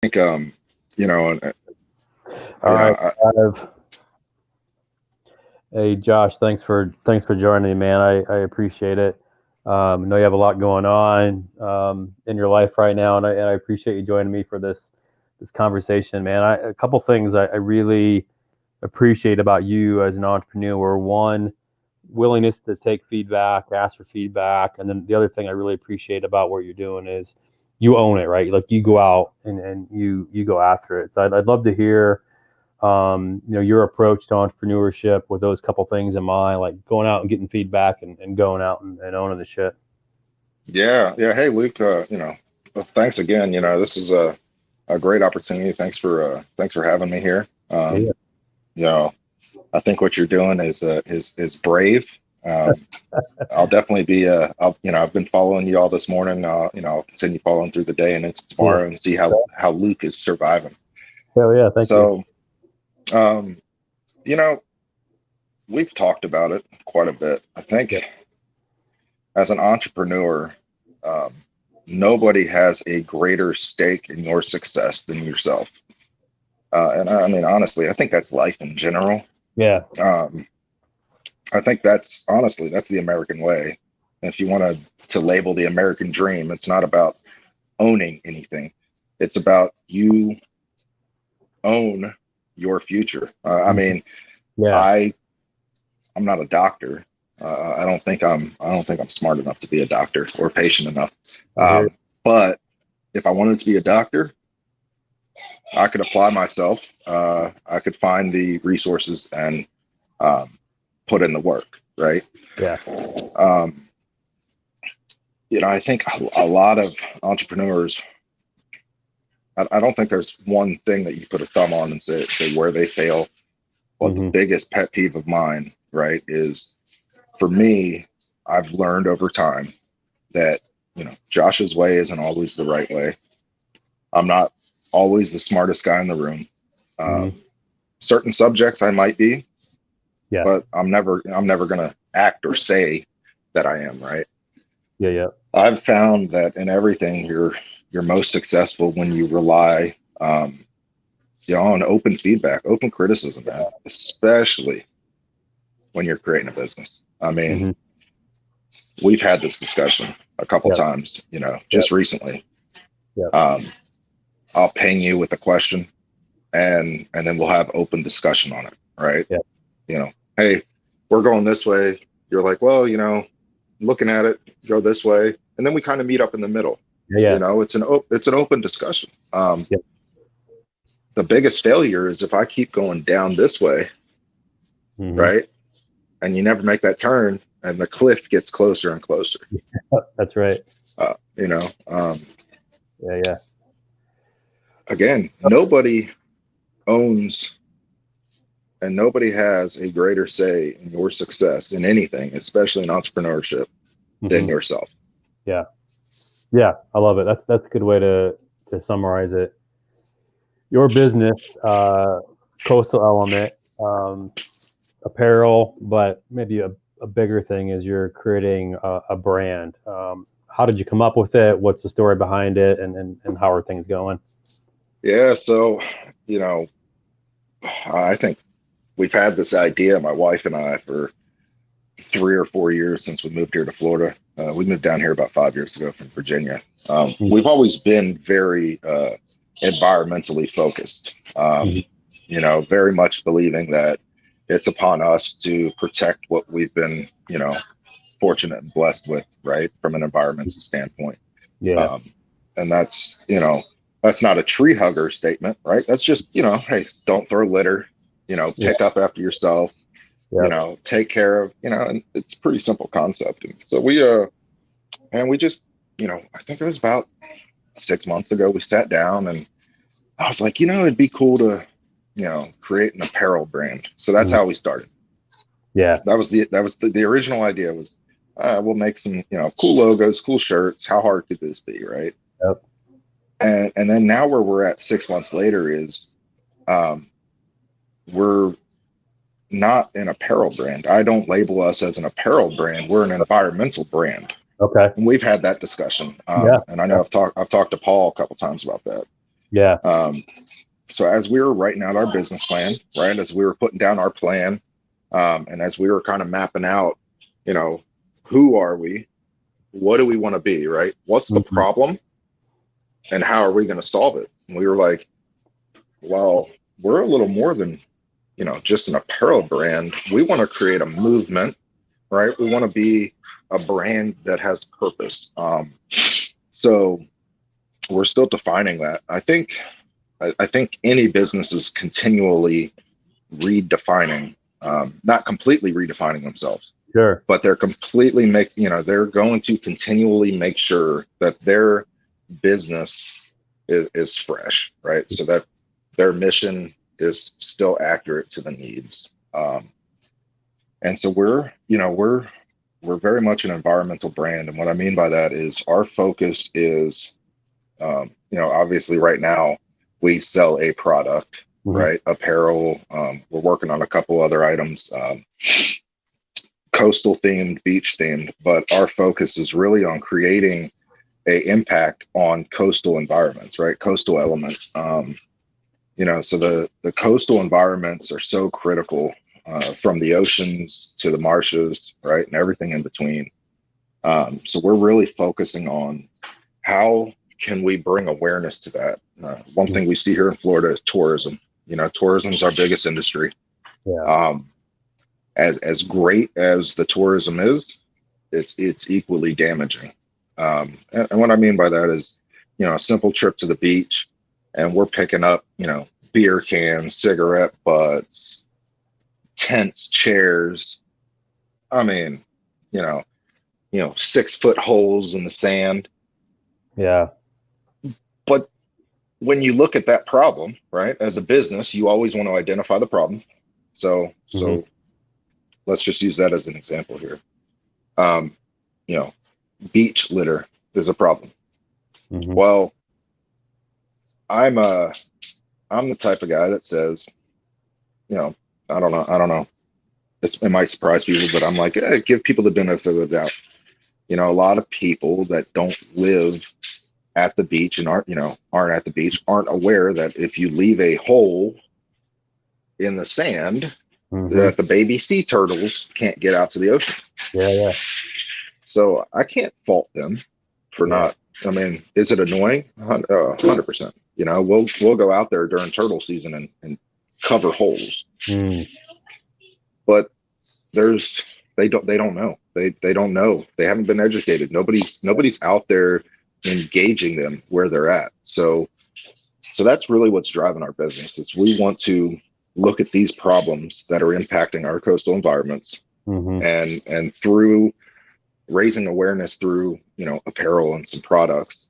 think, you know, and, All right. yeah, I've, hey, Josh, thanks for joining me, man. I appreciate it. I know you have a lot going on in your life right now, and I appreciate you joining me for this conversation, man. A couple things I really appreciate about you as an entrepreneur. One, willingness to take feedback, ask for feedback, and then the other thing I really appreciate about what you're doing is you own it, right? Like you go out and you go after it. So I'd love to hear your approach to entrepreneurship with those couple things in mind, like going out and getting feedback and going out and owning the shit. yeah. Hey, Luke, well, thanks again. This is a great opportunity. Thanks for having me here. Yeah. You know, I think what you're doing is brave. Um, I'll definitely be, I've been following you all this morning. I'll continue following through the day and into Cool. tomorrow and see how Luke is surviving. Hell yeah. Thank you. So, um, you know, we've talked about it quite a bit. I think Yeah. as an entrepreneur, um, nobody has a greater stake in your success than yourself. And I mean, honestly, I think that's life in general. Yeah. Um, I think that's the American way. And if you want to label the American dream, it's not about owning anything. It's about you own your future. I Mhm. mean, Yeah. I I'm not a doctor. I don't think I'm smart enough to be a doctor or patient enough. I hear you. But if I wanted to be a doctor, I could apply myself. I could find the resources and um, put in the work, right? Yeah. Um, I think a lot of entrepreneurs. I don't think there's one thing that you put a thumb on and say where they fail. But the Hmm. biggest pet peeve of mine, right, is for me, I've learned over time that Josh's way isn't always the right way. I'm not always the smartest guy in the room. Hmm. Um, certain subjects I might be, Yeah. but I'm never gonna act or say that I am, right. Yeah. Yeah. I've found that in everything you're most successful when you rely on open feedback, open criticism, man, especially when you're creating a business. I mean, Hmm. we've had this discussion a couple Yeah. times, Yeah. just recently. Yeah. um, I'll ping you with a question, and then we'll have open discussion on it, right? Yeah. Hey, we're going this way. You're like, well, looking at it, go this way, and then we kind of meet up in the middle. Yeah. It's an open discussion. Yeah. The biggest failure is if I keep going down this way, Hmm. right, and you never make that turn, and the cliff gets closer and closer. That's right. Uh, you know, um, Yeah. Yeah. again, nobody owns and nobody has a greater say in your success in anything, especially in entrepreneurship, than Hmm. yourself. Yeah. Yeah. I love it. That's a good way to summarize it. Your business, coastal element, apparel, but maybe a bigger thing is you're creating a brand. How did you come up with it? What's the story behind it? And how are things going? Yeah, so you know, I think we've had this idea, my wife and I, for 3 or 4 years since we moved here to Florida. We moved down here about 5 years ago from Virginia. We've always been very environmentally focused. Mhm. Very much believing that it's upon us to protect what we've been, fortunate and blessed with, right, from an environmental standpoint. Yeah. Um, and that's not a tree hugger statement, right? That's just, hey, don't throw litter, Yeah. pick up after yourself, Yeah. take care of, and it's a pretty simple concept. And so and we just, I think it was about 6 months ago, we sat down and I was like, it'd be cool to, create an apparel brand. So that's Mhm. how we started. Yeah. That was the original idea was, we'll make some, cool logos, cool shirts. How hard could this be? Right. Yep. And then now where we're at 6 months later is, um, we're not an apparel brand. I don't label us as an apparel brand. We're an environmental brand. Okay. And we've had that discussion. Yeah. And I know Yeah. I've talked to Paul a couple times about that. Yeah. So as we were writing out our business plan, right, as we were putting down our plan, and as we were kind of mapping out, you know, who are we? What do we want to be, right? What's the Mm-hmm. problem? And how are we going to solve it? And we were like, well, we're a little more than, just an apparel brand. We want to create a movement, right? We want to be a brand that has purpose. So we're still defining that. I think any business is continually redefining, not completely redefining themselves, Sure. but they're they're going to continually make sure that their business is fresh, right? So that their mission is still accurate to the needs. And so we're very much an environmental brand. And what I mean by that is our focus is, obviously right now we sell a product, Mm-hmm. right? Apparel. We're working on a couple other items, coastal themed, beach themed, but our focus is really on creating a impact on coastal environments, right? Coastal element. So the coastal environments are so critical, from the oceans to the marshes, right? And everything in between. So we're really focusing on how can we bring awareness to that. One thing we see here in Florida is tourism. Tourism is our biggest industry. Yeah. As great as the tourism is, it's equally damaging. And what I mean by that is, a simple trip to the beach, and we're picking up, beer cans, cigarette butts, tents, chairs. I mean, 6-foot holes in the sand. Yeah. But when you look at that problem, right, as a business, you always want to identify the problem. So let's just use that as an example here. Beach litter is a problem. Mm-hmm. Well, I'm the type of guy that says, I don't know. It might surprise people, but I'm like, give people the benefit of the doubt. A lot of people that don't live at the beach and aren't at the beach aren't aware that if you leave a hole in the sand, that the baby sea turtles can't get out to the ocean. Yeah. So I can't fault them for not. I mean, is it annoying? 100%. We'll go out there during turtle season and cover holes. But they don't know. They don't know. They haven't been educated. Nobody's out there engaging them where they're at. So that's really what's driving our business. Is we want to look at these problems that are impacting our coastal environments, and through raising awareness through apparel and some products,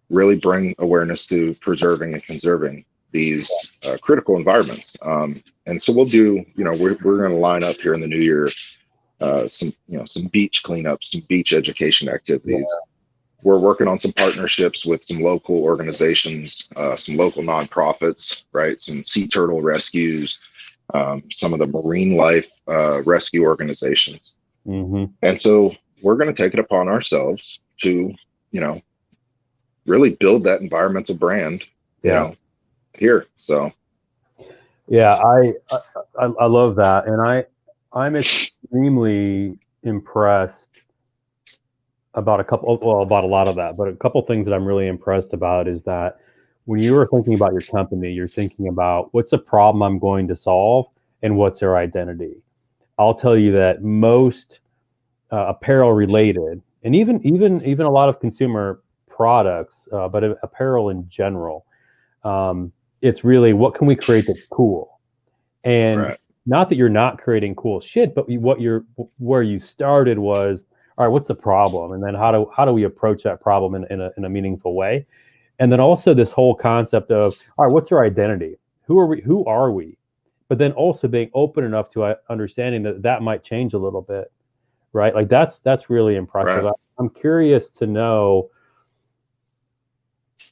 really bring awareness to preserving and conserving these critical environments. And so we'll do, we're going to line up here in the new year, some beach cleanups, some beach education activities. Yeah. We're working on some partnerships with some local organizations, some local nonprofits, right? Some sea turtle rescues, some of the marine life rescue organizations. And so we're going to take it upon ourselves to, really build that environmental brand, here. So. Yeah, I love that. And I'm extremely impressed about about a lot of that, but a couple things that I'm really impressed about is that when you are thinking about your company, you're thinking about what's the problem I'm going to solve and what's their identity. I'll tell you that most apparel related, and even a lot of consumer products, but apparel in general, it's really what can we create that's cool, and not that you're not creating cool shit, but where you started was, all right, what's the problem, and then how do we approach that problem in a meaningful way, and then also this whole concept of, all right, what's our identity? Who are we? But then also being open enough to understanding that might change a little bit, right? Like that's really impressive. Right. I'm curious to know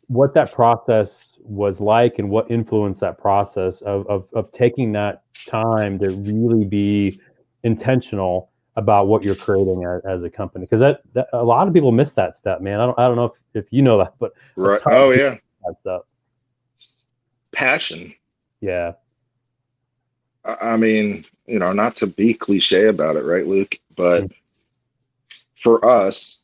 what that process was like and what influenced that process of taking that time to really be intentional about what you're creating as a company, because that a lot of people miss that step, man. I don't know if you know that, but right. Oh yeah. that stuff. Passion. Yeah. I mean, not to be cliche about it, right, Luke? But for us,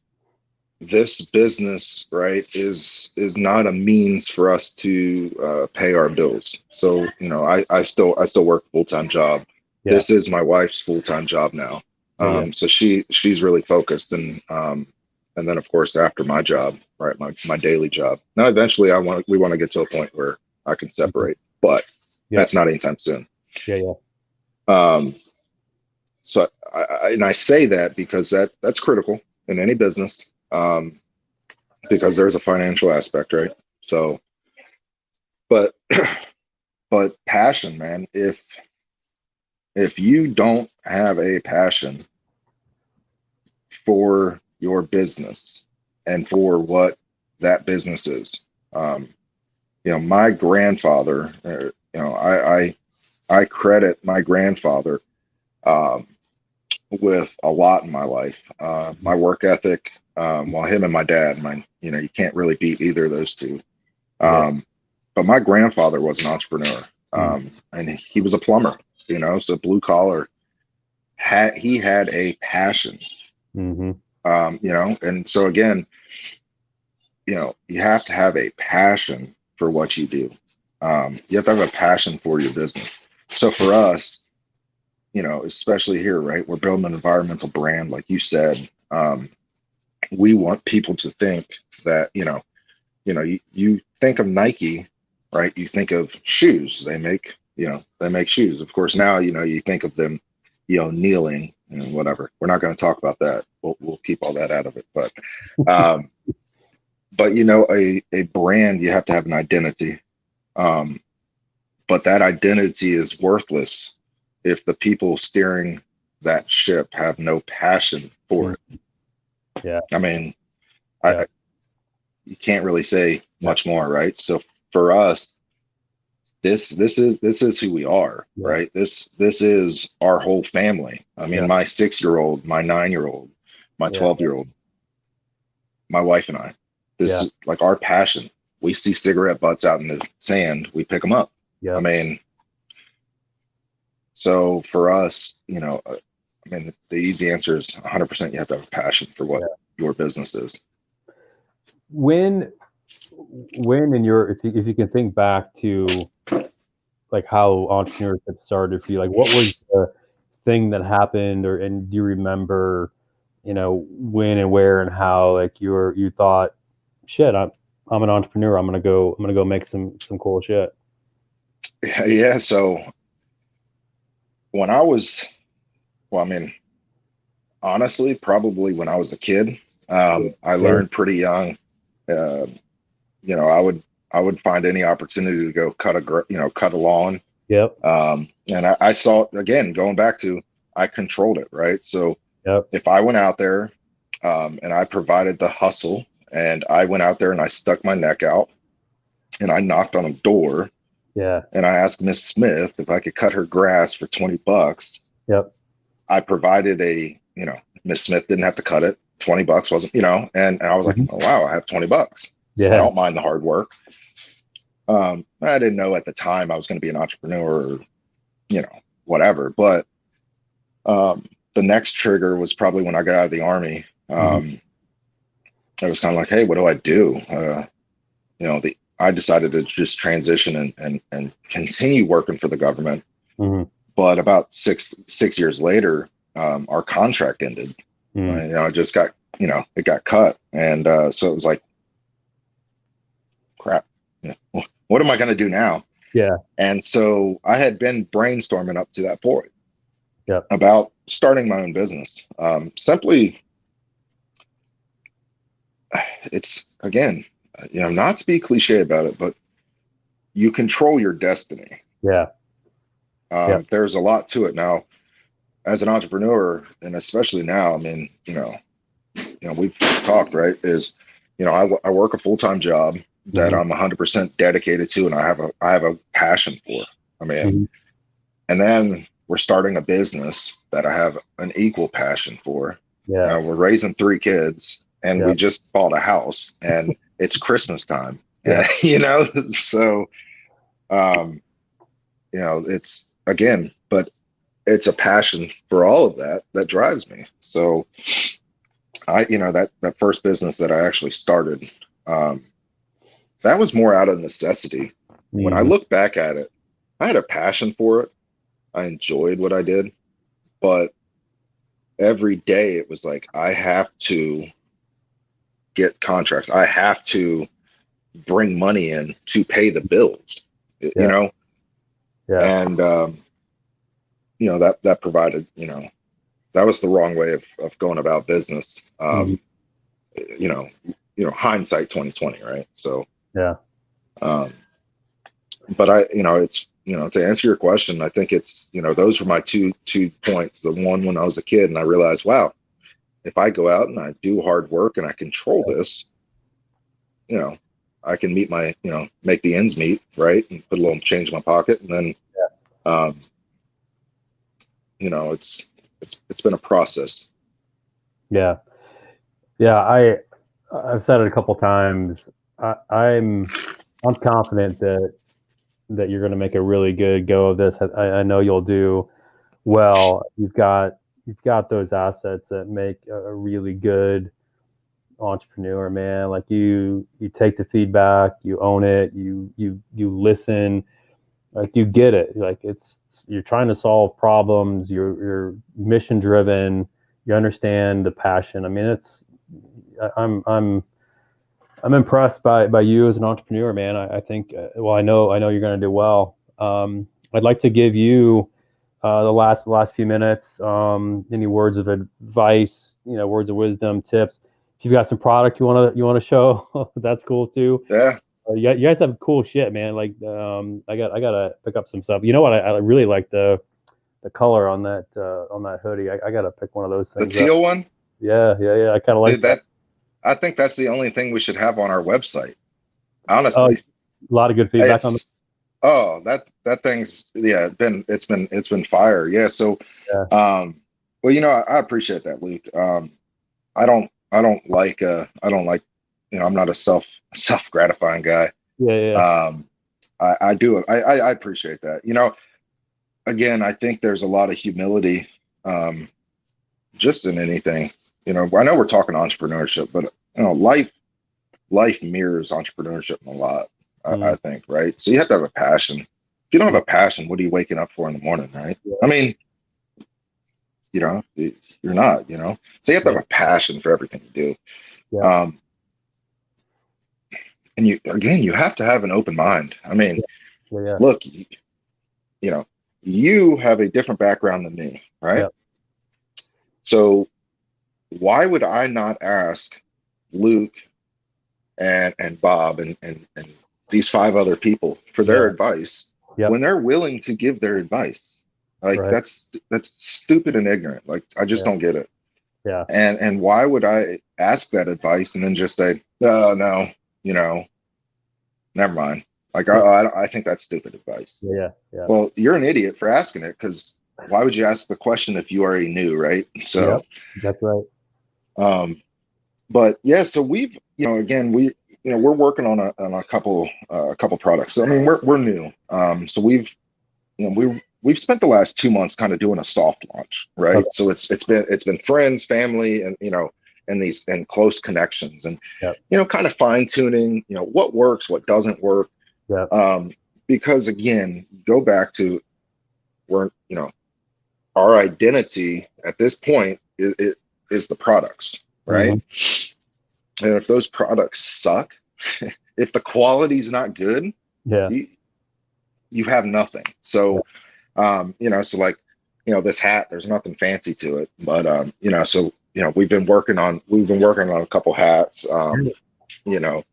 this business, right, is not a means for us to pay our bills. So, I still work a full-time job. Yeah. This is my wife's full-time job now. So she's really focused, and then of course after my job, right, my daily job. Now eventually we want to get to a point where I can separate, but that's not anytime soon. Yeah. So I say that because that's critical in any business, because there's a financial aspect, right? So, but but passion, man. If you don't have a passion for your business and for what that business is, my grandfather, I credit my grandfather with a lot in my life. My work ethic, well, him and my dad, you can't really beat either of those two. But my grandfather was an entrepreneur, and he was a plumber, so blue collar. He had a passion, and so again, you have to have a passion for what you do. You have to have a passion for your business. So for us, especially here, right, we're building an environmental brand, like you said. We want people to think that, you think of Nike, right? You think of shoes. They make shoes. Of course, now, you think of them, kneeling and whatever. We're not going to talk about that. We'll keep all that out of it. But, a brand, you have to have an identity. But that identity is worthless if the people steering that ship have no passion for it. Yeah. I mean, you can't really say much more, right? So for us, this is who we are, right? This is our whole family. I mean, my 6-year-old, my 9-year-old, my 12-year-old, my wife and I. This is like our passion. We see cigarette butts out in the sand, we pick them up. I mean, so for us, the easy answer is 100%. You have to have a passion for what your business is. When in your, if you can think back to like how entrepreneurship started for you, like what was the thing that happened, and do you remember, when and where and how, like you thought, shit, I'm an entrepreneur. I'm gonna go make some cool shit. Yeah. So when I was, honestly, probably when I was a kid, I learned pretty young. I would find any opportunity to go cut a lawn. Yep. And I saw, again, going back to, I controlled it, right? So if I went out there, and I provided the hustle, and I went out there and I stuck my neck out and I knocked on a door. Yeah. And I asked Miss Smith if I could cut her grass for $20. Yep. I provided Miss Smith didn't have to cut it. $20 wasn't, and I was like, oh, wow, I have $20. Yeah. I don't mind the hard work. I didn't know at the time I was going to be an entrepreneur or, whatever. But the next trigger was probably when I got out of the Army. It was kind of like, hey, what do I do? I decided to just transition and continue working for the government. But about six years later, our contract ended. It just got, it got cut. And so it was like, crap, what am I going to do now? Yeah. And so I had been brainstorming up to that point about starting my own business. Simply, it's, again, not to be cliche about it, but you control your destiny. Yeah. There's a lot to it now as an entrepreneur, and especially now, we've talked, right, is, I work a full-time job that I'm 100% dedicated to, and I have a passion for. And then we're starting a business that I have an equal passion for. We're raising 3 kids, and we just bought a house, and it's Christmas time, Yeah. you know, so, um, you know, it's again, but it's a passion for all of that that drives me. So you know, that first business that I actually started, um, that was more out of necessity. When I Hmm. look back at it, I had a passion for it. I enjoyed what I did, but every day it was like, I have to get contracts. I have to bring money in to pay the bills, you Yeah. know, Yeah. and, you know, that provided, you know, that was the wrong way of going about business. Hmm. You know, hindsight 2020, right? So, Yeah. um, but you know, it's, you know, to answer your question, I think it's, you know, those were my two points. The one when I was a kid, and I realized, wow, if I go out and I do hard work and I control this, you know, I can meet my, you know, make the ends meet, right, and put a little change in my pocket, and then, um, you know, it's been a process. Yeah. Yeah. I've said it a couple times. I'm confident that you're going to make a really good go of this. I know you'll do well. You've got those assets that make a really good entrepreneur, man. Like you take the feedback, you own it, you listen, like you get it. Like you're trying to solve problems, you're mission driven, you understand the passion. I mean, I'm impressed by you as an entrepreneur, man. I think well, I know you're going to do well. I'd like to give you the last few minutes. Any words of advice, words of wisdom, tips. If you've got some product you want to show, that's cool too. Yeah, You guys have cool shit, man. Like I gotta pick up some stuff. You know what? I really like the color on that hoodie. I gotta pick one of those the things up. teal one, Yeah, yeah, yeah. I kind of like dude. that. That I think that's the only thing we should have on our website. Oh, Honestly, a lot of good feedback on it's oh that thing's, yeah, it's been fire. Yeah. So, that. well, you know, I appreciate that, Luke. I don't like, you know, I'm not a self gratifying guy. Yeah, yeah, yeah. Um, I do I appreciate that. You know, again, I think there's a lot of humility, um, just in anything. You know, I know we're talking entrepreneurship, but you know, life mirrors entrepreneurship in a lot. I Mm, think, right? So you have to have a passion. If you don't yeah, have a passion, what are you waking up for in the morning, right? yeah, I mean, you know, you're not, you know. So you have to yeah, have a passion for everything you do. yeah, And you, again, you have to have an open mind. I mean, yeah, yeah, yeah, look, you know, you have a different background than me, right? yeah, So why would I not ask Luke and Bob and these five other people for yeah, their advice yep, when they're willing to give their advice? Like right, that's stupid and ignorant. Like I just yeah, don't get it. yeah, And why would I ask that advice and then just say, oh no, you know, never mind. Like yeah, I think that's stupid advice. yeah, yeah, Well, you're an idiot for asking it, because why would you ask the question if you already knew, right? yep, So, that's right. um, but yeah, so we've, you know, again, you know, we're working on a couple products. So I mean, we're new. So you know, we've spent the last 2 months kind of doing a soft launch, Okay, right? So it's been friends, family, and you know, and close connections, and yep, you know, kind of fine tuning, you know, what works, what doesn't work. yep, Um, because again, go back to, we're, you know, our identity at this point is the products, hmm, right? And if those products suck, if the quality's not good, yeah, you you have nothing. yeah, So, you know, so like, you know, this hat, there's nothing fancy to it, but you know, so you know, we've been working on a couple hats. You know,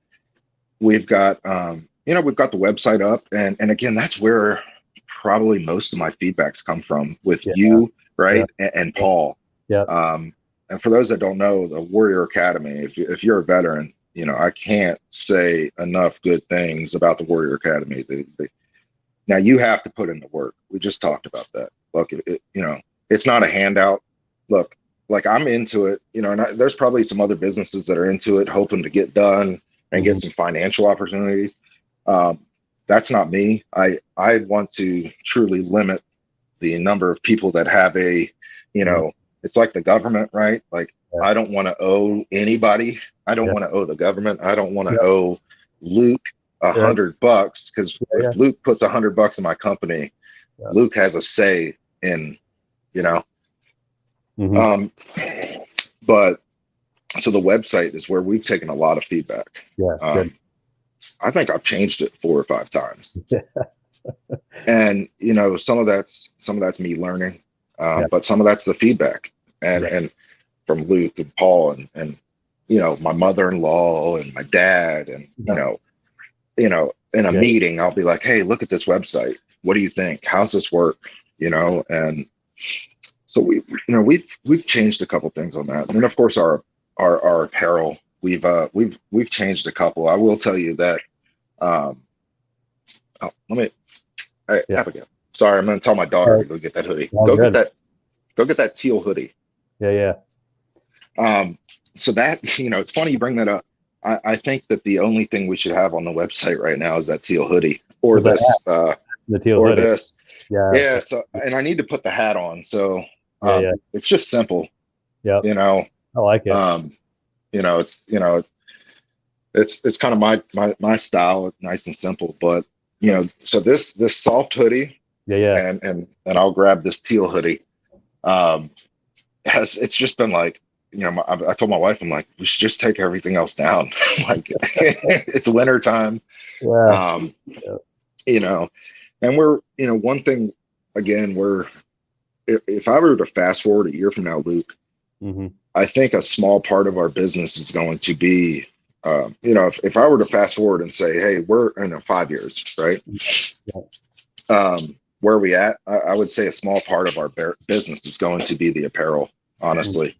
we've got the website up, and again, that's where probably most of my feedbacks come from with yeah, you, yeah, right, and yeah, Paul. yeah, um and for those that don't know, the Warrior Academy, if you're a veteran, you know, I can't say enough good things about the Warrior Academy. Now you have to put in the work. We just talked about that. Look, you know, it's not a handout. Look, like I'm into it, you know, and there's probably some other businesses that are into it, hoping to get done and get some financial opportunities. That's not me. I want to truly limit the number of people that have a, it's like the government, right? Like, I don't want to owe anybody. I don't want to owe the government. I don't want to owe Luke $100, because if Luke puts $100 in my company, Luke has a say in, but so the website is where we've taken a lot of feedback. I think I've changed it 4 or 5 times. And some of that's me learning, but some of that's the feedback and from Luke and Paul and my mother-in-law and my dad, and in a meeting I'll be like, hey, look at this website, what do you think, how's this work, and so we've changed a couple things on that. And then of course our apparel, we've changed a couple. I will tell you that Abigail, sorry, I'm gonna tell my daughter to go get that hoodie. Go get that teal hoodie. So that, it's funny you bring that up. I think that the only thing we should have on the website right now is that teal hoodie, or the teal or hoodie. This. So, and I need to put the hat on. So it's just simple. I like it. It's kind of my style. It's nice and simple, but so this soft hoodie, and I'll grab this teal hoodie. It's just been like, I told my wife, I'm like, we should just take everything else down. Like, it's winter time. And we're, one thing, again, if I were to fast forward a year from now, Luke, I think a small part of our business is going to be, if I were to fast forward and say, hey, we're in 5 years, right? Where are we at? I would say a small part of our business is going to be the apparel, honestly.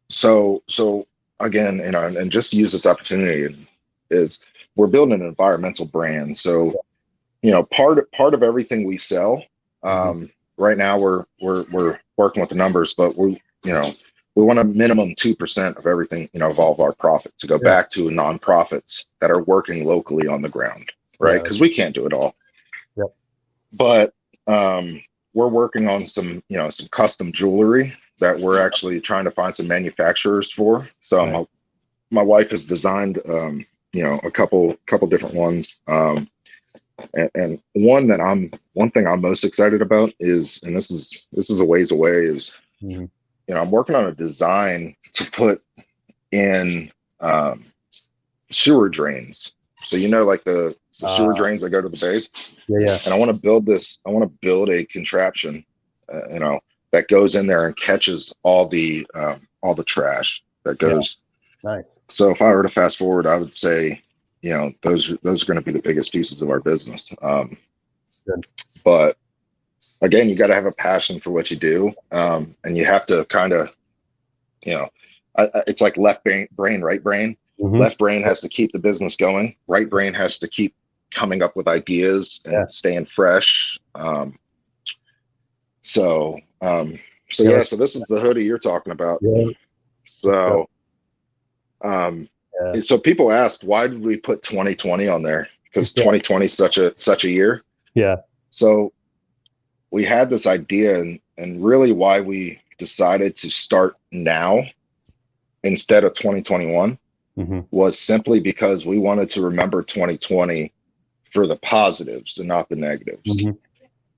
So again, and just use this opportunity, is we're building an environmental brand. So, part of everything we sell, right now we're working with the numbers, but we want a minimum 2% of everything, of all of our profit to go back to nonprofits that are working locally on the ground, right? Because we can't do it all. But we're working on some custom jewelry that we're actually trying to find some manufacturers for. So my wife has designed, a couple different ones. And one thing I'm most excited about is, and this is a ways away, is, I'm working on a design to put in sewer drains. So, like the sewer drains that go to the base. And I want to build a contraption, that goes in there and catches all the trash that goes. Nice. So if I were to fast forward, I would say, those are going to be the biggest pieces of our business. But again, you got to have a passion for what you do, and you have to kind of, it's like left brain, right brain. Left brain has to keep the business going. Right brain has to keep coming up with ideas and staying fresh. So this is the hoodie you're talking about. So people asked, why did we put 2020 on there? Because 2020 is such a year. So we had this idea, and really why we decided to start now instead of 2021 was simply because we wanted to remember 2020 for the positives and not the negatives.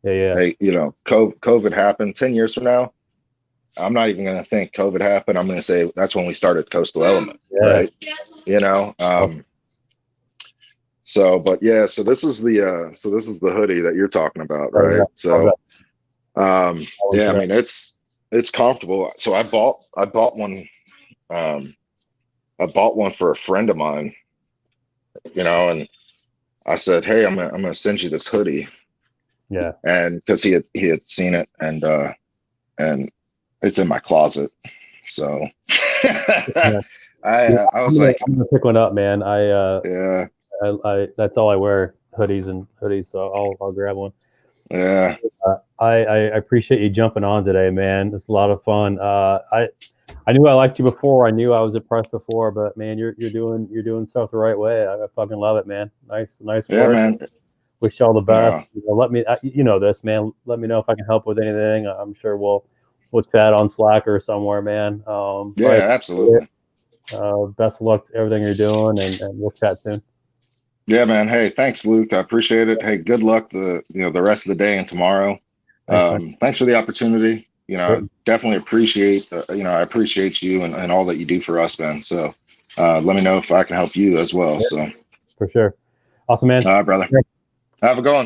Hey, COVID happened. 10 years from now, I'm not even going to think COVID happened. I'm going to say that's when we started Coastal Element, right? So this is the hoodie that you're talking about, right? So, I mean, it's comfortable. So I bought one. I bought one for a friend of mine, and I said, hey, I'm gonna send you this hoodie. And because he had seen it, and it's in my closet. So I was like, I'm gonna pick one up, man. I that's all I wear, hoodies. So I'll grab one. I appreciate you jumping on today, man. It's a lot of fun. I I knew I liked you before. I knew I was impressed before, but man, you're doing stuff the right way. I fucking love it, man. Nice Yeah, work. man. Wish you all the best. Yeah, Let me, you know this, man. Let me know if I can help with anything. I'm sure we'll chat on Slack or somewhere, man. But I yeah, appreciate absolutely. it. Best of luck to everything you're doing, and we'll chat soon. Yeah, man. Hey, thanks, Luke. I appreciate it. Hey, good luck the rest of the day and tomorrow. Thanks, man. Thanks for the opportunity. Sure, I definitely appreciate I appreciate you and all that you do for us, man. So let me know if I can help you as well. yeah, So, for sure. Awesome, man. brother, have a good one.